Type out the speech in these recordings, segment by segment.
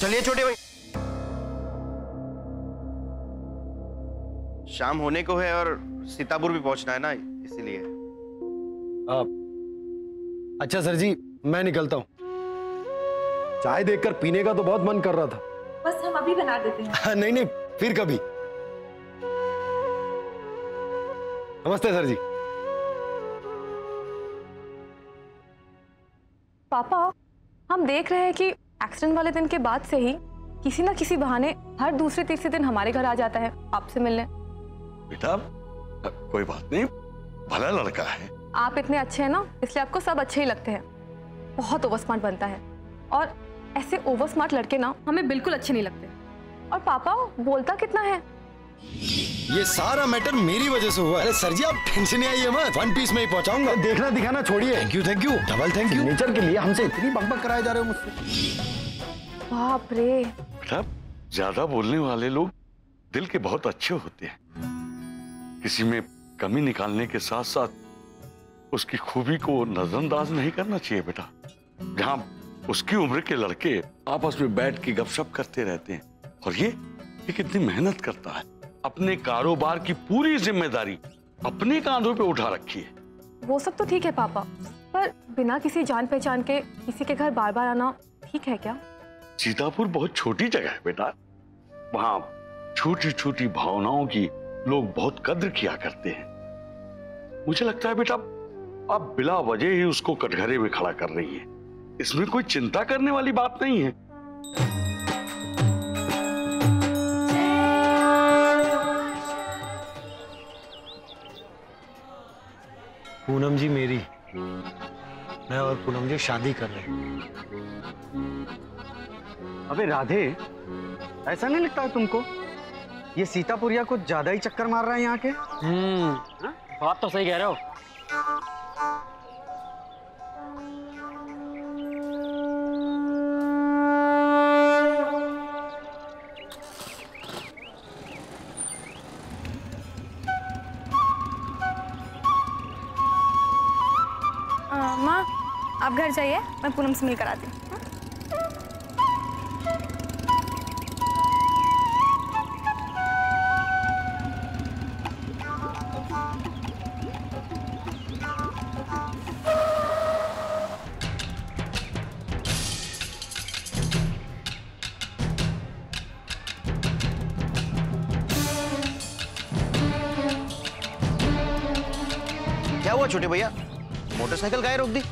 चलिए छोटे भाई, शाम होने को है और सीतापुर भी पहुंचना है ना, इसीलिए। अच्छा सर जी, मैं निकलता हूँ। चाय देखकर पीने का तो बहुत मन कर रहा था। बस हम अभी बना देते हैं। नहीं नहीं, फिर कभी। नमस्ते सर जी। पापा, हम देख रहे हैं कि एक्सीडेंट वाले दिन के बाद से ही किसी ना किसी बहाने हर दूसरे तीसरे दिन हमारे घर आ जाता है आपसे मिलने। बेटा कोई बात नहीं, भला लड़का है। आप इतने अच्छे हैं ना, इसलिए आपको सब अच्छे ही लगते हैं। बहुत ओवर स्मार्ट बनता है, और ऐसे ओवर स्मार्ट लड़के ना हमें बिल्कुल अच्छे नहीं लगते। और पापा बोलता कितना है। ये सारा मैटर मेरी वजह से हुआ। अरे सर जी आप टेंशन नहीं आइए मत, वन पीस में ही पहुंचाऊंगा। देखना दिखाना छोड़िए। Thank you, double thank you. Nature के लिए हमसे इतनी बकबक कराए जा रहे हो मुझसे। बाप रे। बेटा ज्यादा बोलने वाले लोग दिल के बहुत अच्छे होते हैं। किसी में कमी निकालने के साथ साथ उसकी खूबी को नजरअंदाज नहीं करना चाहिए बेटा। जहां उसकी उम्र के लड़के आपस में बैठ के गपशप करते रहते हैं, और ये कितनी मेहनत करता है, अपने कारोबार की पूरी जिम्मेदारी अपने कांधों पे उठा रखी है। वो सब तो ठीक है पापा, पर बिना किसी जान पहचान के किसी के घर बार बार आना ठीक है क्या? सीतापुर बहुत छोटी जगह है बेटा, वहां छोटी छोटी भावनाओं की लोग बहुत कद्र किया करते हैं। मुझे लगता है बेटा आप बिला वजह ही उसको कटघरे में खड़ा कर रही है, इसमें कोई चिंता करने वाली बात नहीं है। पूनम जी मेरी, मैं और पूनम जी शादी कर रहे हैं। अबे राधे, ऐसा नहीं लगता है तुमको ये सीतापुरिया कुछ ज्यादा ही चक्कर मार रहा है यहाँ के? बात तो सही कह रहे हो। माँ आप घर जाइए, मैं पूनम से मिलकर आती हूँ। क्या हुआ छोटे भैया, मोटरसाइकिल गाय रोक दी?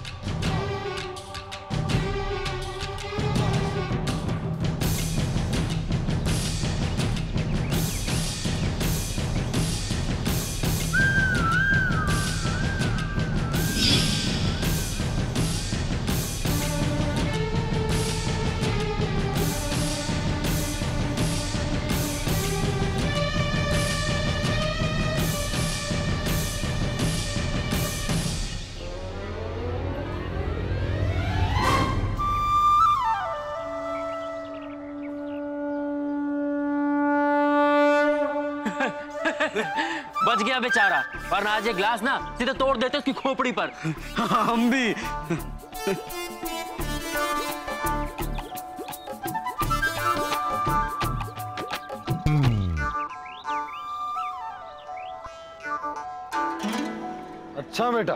बच गया बेचारा, वरना आज ये ग्लास ना सीधे तोड़ देते उसकी खोपड़ी पर। हम भी। अच्छा बेटा,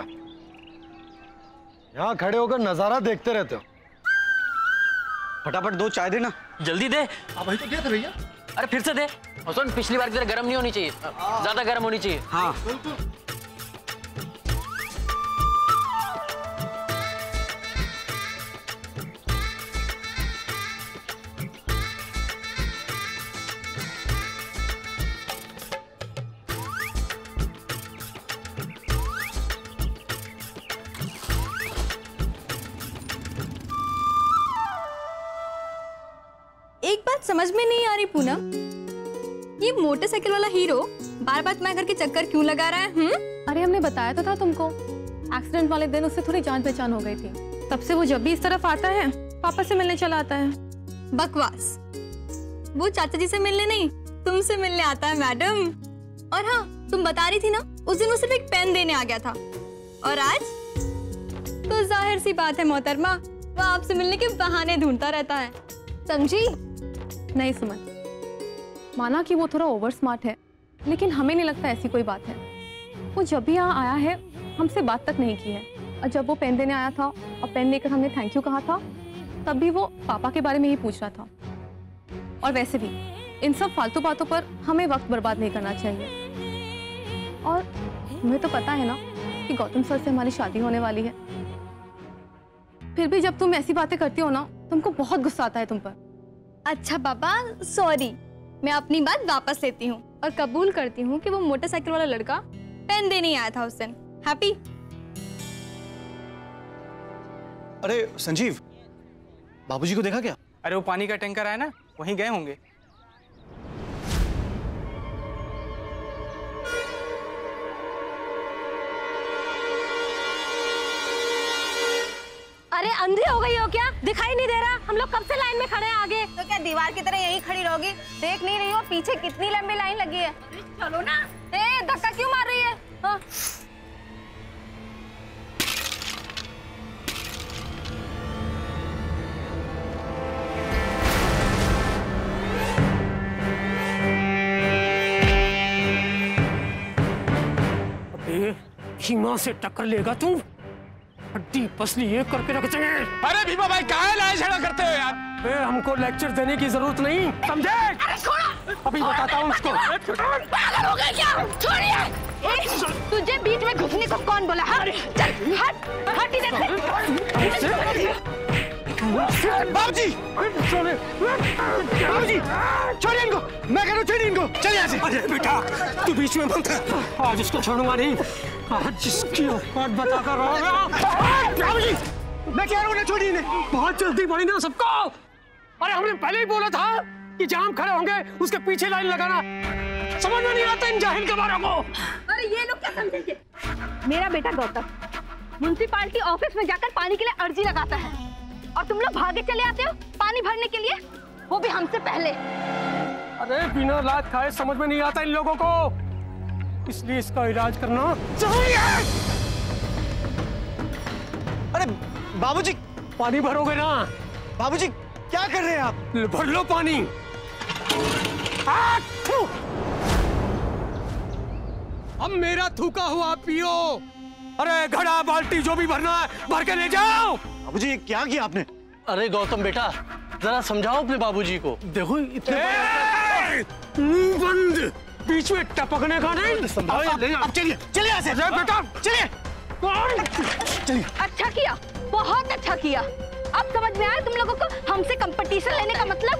यहाँ खड़े होकर नजारा देखते रहते हो। फटाफट दो चाय देना। जल्दी दे। भाई तो क्या कर भैया? अरे फिर से दे। और सुन, पिछली बार की तरह गर्म नहीं होनी चाहिए, ज्यादा गर्म होनी चाहिए। हाँ एक बात समझ में नहीं आ रही पूनम, ये मोटरसाइकिल वाला हीरो बार बार तुम्हारे घर के चक्कर क्यों लगा रहा है? अरे हमने बताया तो था तुमको, एक्सीडेंट वाले दिन उससे थोड़ी जान पहचान हो गई थी, तब से वो जब भी इस तरफ आता है पापा से मिलने चला आता है। बकवास, वो चाचा जी से मिलने नहीं तुमसे मिलने आता है मैडम। और हाँ, तुम बता रही थी ना उस दिन वो सिर्फ एक पेन देने आ गया था, और आज तो जाहिर सी बात है मोहतरमा, वो आपसे मिलने के बहाने ढूंढता रहता है। समझी? नहीं सुमन, माना कि वो थोड़ा ओवर स्मार्ट है, लेकिन हमें नहीं लगता ऐसी कोई बात है। वो जब भी यहाँ आया है हमसे बात तक नहीं की है, और जब वो पेन देने आया था और पेन लेकर हमने थैंक यू कहा था, तब भी वो पापा के बारे में ही पूछ रहा था। और वैसे भी इन सब फालतू बातों पर हमें वक्त बर्बाद नहीं करना चाहिए। और तुम्हें तो पता है ना कि गौतम सर से हमारी शादी होने वाली है। फिर भी जब तुम ऐसी बातें करती हो ना, तुमको बहुत गुस्सा आता है तुम पर। अच्छा पापा, सॉरी, मैं अपनी बात वापस लेती हूँ और कबूल करती हूँ कि वो मोटरसाइकिल वाला लड़का पेन देने आया था उस दिन। हैप्पी? अरे संजीव, बाबूजी को देखा क्या? अरे वो पानी का टैंकर आया ना, वहीं गए होंगे। अरे अंधी हो गई हो क्या? दिखाई नहीं दे रहा? हम लोग कब से लाइन में खड़े हैं आगे। तो क्या दीवार की तरह यहीं खड़ी रहोगी? देख नहीं रही हो पीछे कितनी लंबी लाइन लगी है? चलो ना। धक्का क्यों मार रही है? हाँ। भीमा से टक्कर लेगा तू? हड्डी पसली एक करके रख देंगे। अरे भीमा भाई काहे लाए झगड़ा करते हो यार? हमको लेक्चर देने की जरूरत नहीं, समझे? अरे छोड़ो, अभी बताता हूँ उसको। पागल हो गए क्या? छोड़िए। तुझे बीच में घुसने को कौन बोला? हाँ? चल हट, हट इधर से। बाबूजी, बाबूजी, छोड़िए इनको। मैं कह रहा हूँ छोड़िए इनको, चल यहाँ से। अरे बेटा, तू बीच में मत। आज इसको छोड़ूंगा नहीं, आज इसकी औकात बताकर रहोगा। बाबूजी, मैं कह रहा हूँ ना छोड़िए इन्हें। बहुत जल्दी पड़ी ना सबको। अरे हमने पहले ही बोला था कि जहाँ हम खड़े होंगे उसके पीछे लाइन लगाना। समझ में नहीं आता इन जाहिल गवारों को। अरे ये लोग क्या समझेंगे? मेरा बेटा गौतम म्युनिसिपैलिटी ऑफिस में जाकर पानी के लिए अर्जी लगाता है और तुम लोग भागे चले आते हो पानी भरने के लिए, वो भी हमसे पहले। अरे बिना लात खाए समझ में नहीं आता इन लोगों को, इसलिए इसका इलाज करना चाहिए। अरे बाबूजी, पानी भरोगे ना? बाबूजी क्या कर रहे हैं आप? भर लो पानी। अब मेरा थूका हुआ पियो। अरे घड़ा बाल्टी जो भी भरना है भर के ले जाओ। बाबूजी ये क्या किया आपने? अरे गौतम बेटा, जरा समझाओ अपने बाबूजी को। देखो इतने बंद, बीच में टपकने का नहीं। अब चलिए चलिए यहाँ से। बेटा चलिए चलिए। अच्छा किया, बहुत अच्छा किया। अब समझ में आया तुम लोगों को हमसे कंपटीशन लेने का मतलब।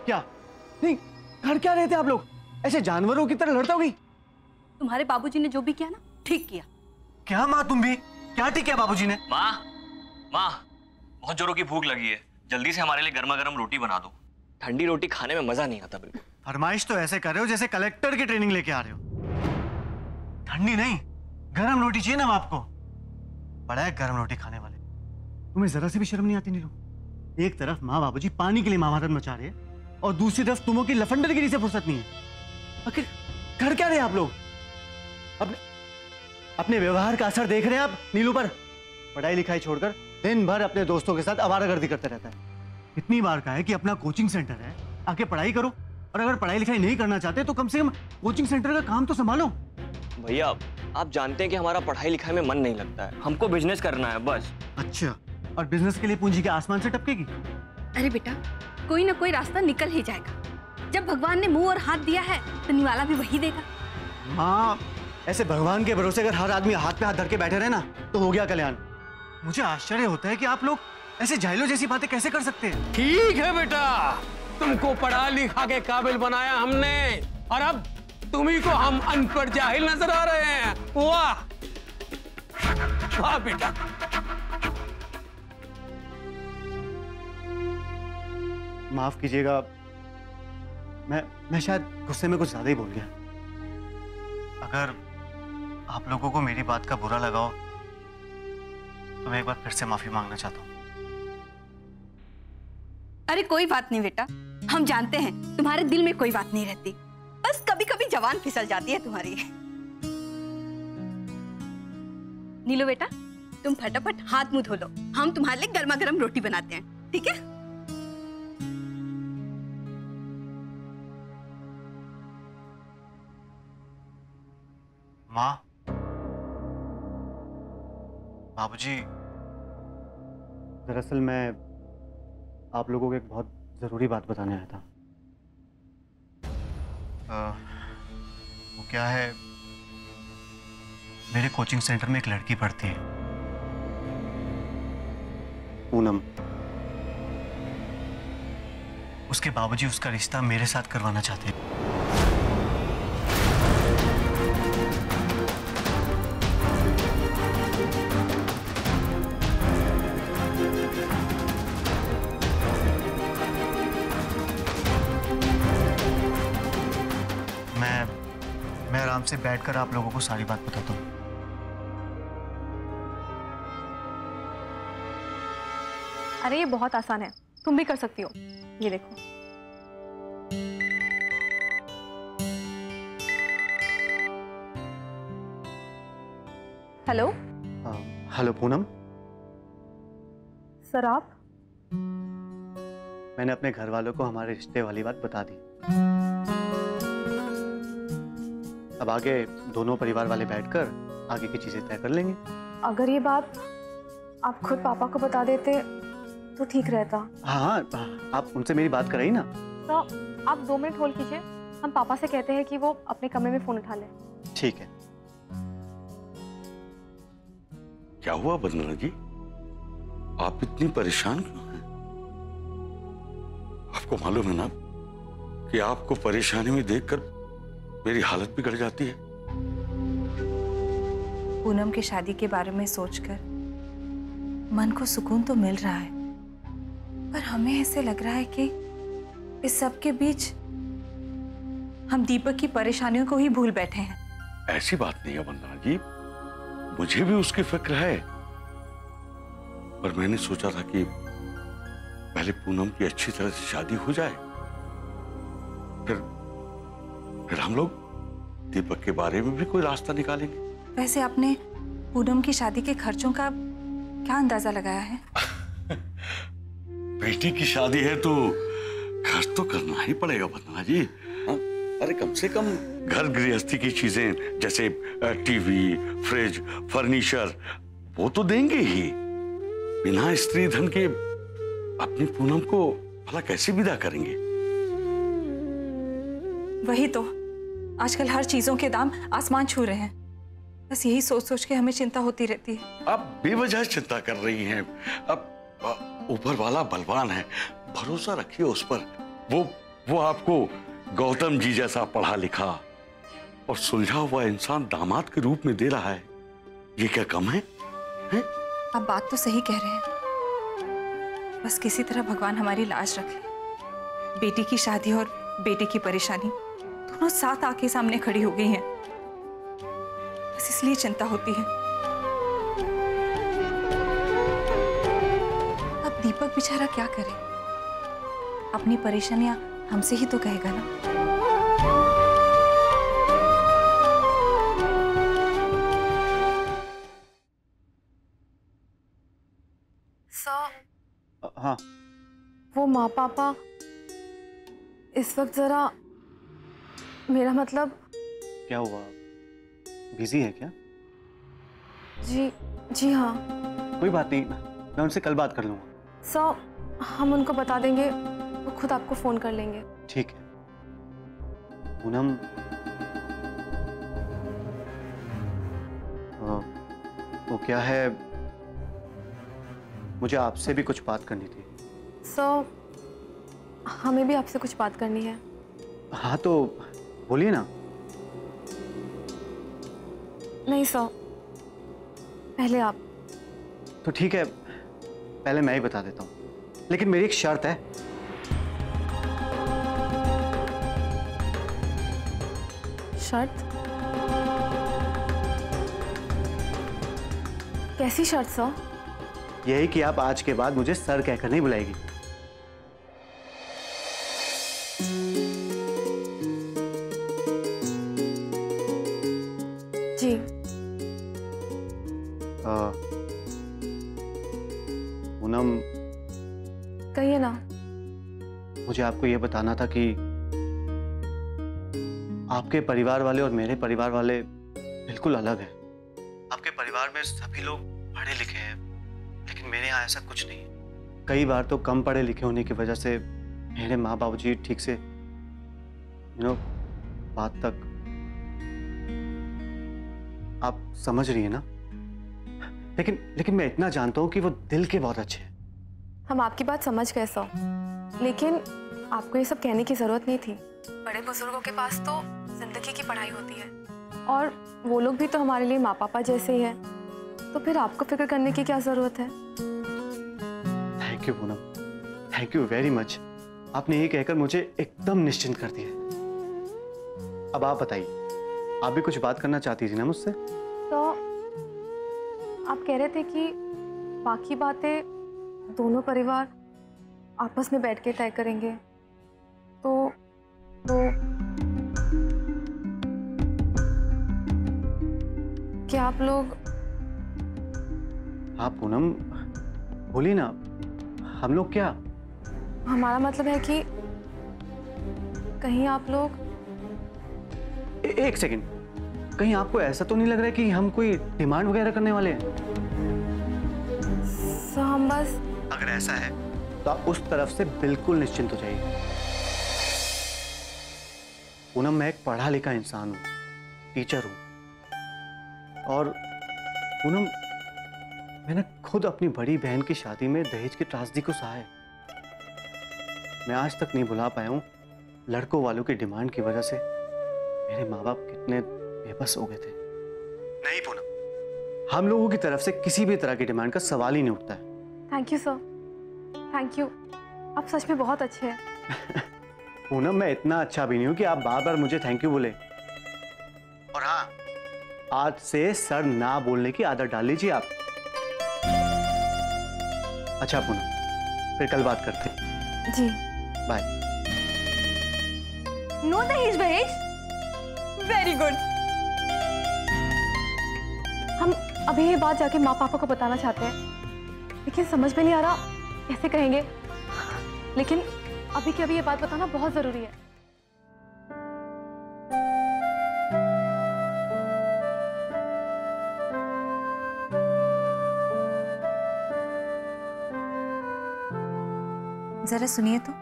क्या नहीं घर क्या रहे थे आप लोग? ऐसे जानवरों की तरह लड़ता होगी। तुम्हारे बाबूजी ने जो भी किया ना, ठीक किया। क्या माँ तुम भी? क्या ठीक किया बाबूजी ने? माँ, बहुत जोरों की भूख लगी है, जल्दी से हमारे लिए गर्मा गर्म रोटी बना दो। ठंडी रोटी खाने में मजा नहीं आता बिल्कुल। फरमाइश तो ऐसे कर रहे हो जैसे कलेक्टर की ट्रेनिंग लेके आ रहे हो। ठंडी नहीं, गरम रोटी चाहिए ना आपको। बड़ा है गरम रोटी खाने वाले। तुम्हें जरा सी भी शर्म नहीं आती नीलू? एक तरफ माँ बाबूजी पानी के लिए महाभारत मचा रहे हैं और दूसरी तरफ तुमों की लफंडरगिरी से फुर्सत नहीं है। आखिर घर क्या रहे आप लोग? अपने व्यवहार का असर देख रहे हैं आप नीलू पर? पढ़ाई लिखाई छोड़कर दिन भर अपने दोस्तों के साथ आवारागर्दी करते रहता है। कितनी बार कहा है कि अपना कोचिंग सेंटर है, आके पढ़ाई करो, और अगर पढ़ाई लिखाई नहीं करना चाहते तो कम से कम कोचिंग सेंटर का काम तो संभालो। भैया आप जानते हैं कि हमारा पढ़ाई लिखाई में मन नहीं लगता है, हमको बिजनेस करना है बस। अच्छा, और बिजनेस के लिए पूंजी के आसमान से टपकेगी? अरे बेटा, कोई ना कोई रास्ता निकल ही जाएगा। जब भगवान ने मुंह और हाथ दिया है तो निवाला भी वही देगा। हाँ, ऐसे भगवान के भरोसे अगर हर आदमी हाथ पे हाथ धर के बैठे रहे ना तो हो गया कल्याण। मुझे आश्चर्य होता है कि आप लोग ऐसे जाहिलों जैसी बातें कैसे कर सकते हैं। ठीक है बेटा, तुमको पढ़ा लिखा के काबिल बनाया हमने, और अब तुम्ही को हम अनपढ़ जाहिल नजर आ रहे हैं। वाह वाह बेटा। माफ कीजिएगा, मैं शायद गुस्से में कुछ ज्यादा ही बोल गया। अगर आप लोगों को मेरी बात का बुरा लगा हो तो मैं एक बार फिर से माफी मांगना चाहता हूँ। अरे कोई बात नहीं बेटा, हम जानते हैं तुम्हारे दिल में कोई बात नहीं रहती, बस कभी कभी जवान फिसल जाती है तुम्हारी। नीलू बेटा, तुम फटाफट हाथ मुंह धो लो, हम तुम्हारे लिए गर्मा गर्म रोटी बनाते हैं, ठीक है? माँ, बाबूजी, दरअसल मैं आप लोगों को एक बहुत जरूरी बात बताने आया था। वो क्या है, मेरे कोचिंग सेंटर में एक लड़की पढ़ती है, पूनम। उसके बाबूजी उसका रिश्ता मेरे साथ करवाना चाहते हैं। मैं आराम से बैठकर आप लोगों को सारी बात बताता हूँ। अरे ये बहुत आसान है, तुम भी कर सकती हो। ये देखो। हेलो। हेलो पूनम। सर आप? मैंने अपने घर वालों को हमारे रिश्ते वाली बात बता दी। अब आगे दोनों परिवार वाले बैठकर आगे की चीजें तय कर लेंगे। अगर ये बात आप खुद पापा को बता देते तो ठीक रहता। हाँ, आप उनसे मेरी बात कराई ना। तो आप 2 मिनट होल्ड कीजिए, हम पापा से कहते हैं कि वो अपने कमरे में फोन उठा लें। ठीक है। क्या हुआ वंदना जी, आप इतनी परेशान क्यों हैं? आपको मालूम है ना कि आपको परेशानी में देखकर मेरी हालत बिगड़ जाती है। पूनम की शादी के बारे में सोचकर मन को सुकून तो मिल रहा है, पर हमें ऐसे लग रहा है कि इस सब के बीच हम दीपक की परेशानियों को ही भूल बैठे हैं। ऐसी बात नहीं है वंदना जी, मुझे भी उसकी फिक्र है, पर मैंने सोचा था कि पहले पूनम की अच्छी तरह से शादी हो जाए, फिर हम लोग दीपक के बारे में भी कोई रास्ता निकालेंगे। वैसे आपने पूनम की शादी के खर्चों का क्या अंदाजा लगाया है? बेटी की शादी है तो खर्च तो करना ही पड़ेगा वंदना जी। हाँ? अरे कम से कम घर गृहस्थी की चीजें जैसे टीवी, फ्रिज, फर्नीचर वो तो देंगे ही। बिना स्त्री धन के अपनी पूनम को भला कैसे विदा करेंगे? वही तो, आजकल हर चीजों के दाम आसमान छू रहे हैं। बस यही सोच सोच के हमें चिंता होती रहती है। आप बेवजह चिंता कर रही हैं। अब ऊपर वाला बलवान है, भरोसा रखिए उस पर। वो आपको गौतम जी जैसा पढ़ा लिखा और सुलझा हुआ इंसान दामाद के रूप में दे रहा है। ये क्या कम है? आप बात तो सही कह रहे हैं, बस किसी तरह भगवान हमारी लाज रख ले। बेटी की शादी और बेटे की परेशानी दोनों साथ आके सामने खड़ी हो गई हैं। बस इसलिए चिंता होती है। अब दीपक बेचारा क्या करे? अपनी परेशानियां हमसे ही तो कहेगा ना। हाँ, वो माँ पापा इस वक्त जरा, मेरा मतलब। क्या हुआ, बिजी है क्या? जी हाँ। कोई बात नहीं, मैं उनसे कल बात कर लूंगा। सर हम उनको बता देंगे, वो खुद आपको फोन कर लेंगे। ठीक है। पूनम, वो क्या है, मुझे आपसे भी कुछ बात करनी थी। सर हमें भी आपसे कुछ बात करनी है। हाँ तो बोलिए ना। नहीं सर, पहले आप। तो ठीक है, पहले मैं ही बता देता हूँ, लेकिन मेरी एक शर्त है। शर्त? कैसी शर्त सर? यही कि आप आज के बाद मुझे सर कहकर नहीं बुलाएगी। जी। पूनम, कहिए ना। मुझे आपको ये बताना था कि आपके परिवार वाले और मेरे परिवार वाले बिल्कुल अलग हैं। आपके परिवार में सभी लोग पढ़े लिखे हैं, लेकिन मेरे यहाँ ऐसा कुछ नहीं है। कई बार तो कम पढ़े लिखे होने की वजह से मेरे माँ बाबूजी ठीक से बात तक, आप समझ रही है ना? लेकिन मैं इतना जानता हूँ कि वो दिल के बहुत अच्छे हैं। हम आपकी बात समझ गए सर, लेकिन आपको ये सब कहने की जरूरत नहीं थी। बड़े बुजुर्गों के पास तो जिंदगी की पढ़ाई होती है, और वो लोग भी तो हमारे लिए माँ पापा जैसे ही हैं, तो फिर आपको फिक्र करने की क्या जरूरत है? Thank you Poonam, thank you very much. आपने ये कहकर मुझे एकदम निश्चिंत कर दिया। अब आप बताइए, आप भी कुछ बात करना चाहती थी ना मुझसे? तो आप कह रहे थे कि बाकी बातें दोनों परिवार आपस में बैठ के तय करेंगे, तो क्या आप लोग? हाँ पूनम, बोलिए ना, हम लोग क्या? हमारा मतलब है कि कहीं आप लोग एक सेकंड, कहीं आपको ऐसा तो नहीं लग रहा है कि हम कोई डिमांड वगैरह करने वाले हैं? तो हम बस, अगर ऐसा है तो आप उस तरफ से बिल्कुल निश्चिंत हो जाइए। पूनम, मैं एक पढ़ा लिखा इंसान हूं, टीचर हूं, और पूनम मैंने खुद अपनी बड़ी बहन की शादी में दहेज की त्रासदी को सहा है। मैं आज तक नहीं भुला पाया हूं लड़कों वालों की डिमांड की वजह से मेरे माँ बाप कितने बेबस हो गए थे। नहीं पूनम, हम लोगों की तरफ से किसी भी तरह की डिमांड का सवाल ही नहीं उठता है। Thank you sir, thank you. आप सच में बहुत अच्छे हैं। पूनम, मैं इतना अच्छा भी नहीं हूं कि आप बार बार मुझे थैंक यू बोले। और हाँ, आज से सर ना बोलने की आदत डाल लीजिए आप। अच्छा पूनम, फिर कल बात करते हैं। जी, बाय। नो दहेज वहेज, वेरी गुड। हम अभी ये बात जाके माँ पापा को बताना चाहते हैं, लेकिन समझ में नहीं आ रहा कैसे कहेंगे। लेकिन अभी के अभी ये बात बताना बहुत जरूरी है। जरा सुनिए तो,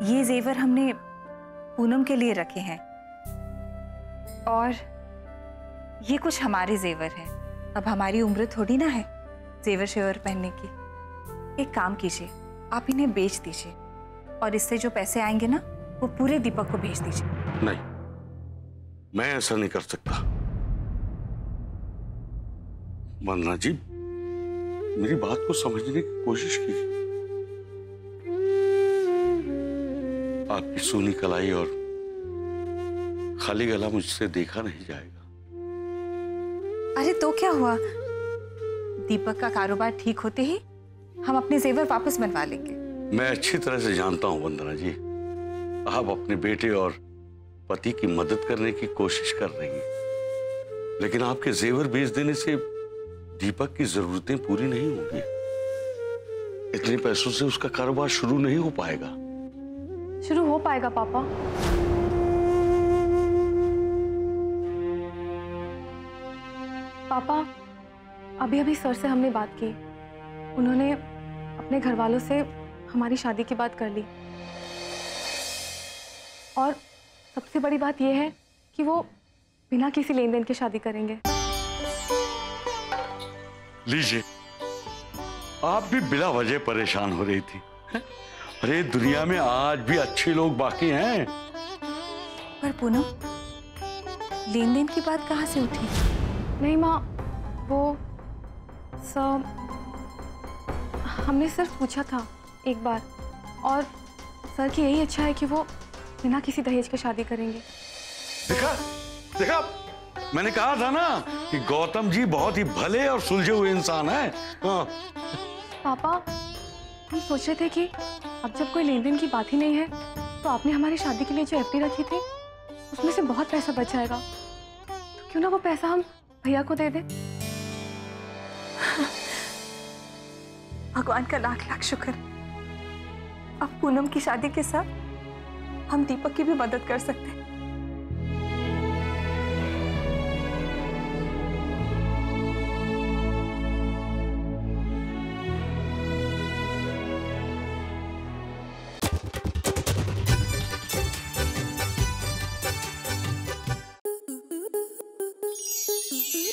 ये जेवर हमने पूनम के लिए रखे हैं, और ये कुछ हमारे जेवर हैं। अब हमारी उम्र थोड़ी ना है जेवर शेवर पहनने की। एक काम कीजिए, आप इन्हें बेच दीजिए, और इससे जो पैसे आएंगे ना, वो पूरे दीपक को भेज दीजिए। नहीं, मैं ऐसा नहीं कर सकता। वंदना जी, मेरी बात को समझने की कोशिश कीजिए। आपकी सूनी कलाई और खाली गला मुझसे देखा नहीं जाएगा। अरे तो क्या हुआ, दीपक का कारोबार ठीक होते ही हम अपने जेवर वापस बनवा लेंगे। मैं अच्छी तरह से जानता हूं वंदना जी, आप अपने बेटे और पति की मदद करने की कोशिश कर रही हैं, लेकिन आपके जेवर बेच देने से दीपक की जरूरतें पूरी नहीं होंगी। इतने पैसों से उसका कारोबार शुरू नहीं हो पाएगा। शुरू हो पाएगा पापा। पापा, अभी अभी सर से हमने बात की, उन्होंने अपने घर वालों से हमारी शादी की बात कर ली, और सबसे बड़ी बात यह है कि वो बिना किसी लेन देन के शादी करेंगे। लीजिए, आप भी बिना वजह परेशान हो रही थी। अरे दुनिया में आज भी अच्छे लोग बाकी हैं। पर पूनम, लेन देन की बात कहाँ से उठी? नहीं माँ, वो सब हमने सिर्फ पूछा था एक बार, और सर की यही इच्छा है कि वो बिना किसी दहेज के शादी करेंगे। देखा देखा, मैंने कहा था ना कि गौतम जी बहुत ही भले और सुलझे हुए इंसान हैं। हाँ। पापा, हम सोच रहे थे कि अब जब कोई लेन देन की बात ही नहीं है, तो आपने हमारी शादी के लिए जो एफडी रखी थी, उसमें से बहुत पैसा बच जाएगा, तो क्यों ना वो पैसा हम भैया को दे दें। भगवान का लाख लाख शुक्र। अब पूनम की शादी के साथ हम दीपक की भी मदद कर सकते हैं।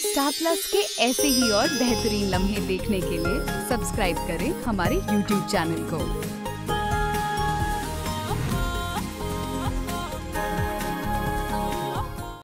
स्टार प्लस के ऐसे ही और बेहतरीन लम्हे देखने के लिए सब्सक्राइब करें हमारे YouTube चैनल को।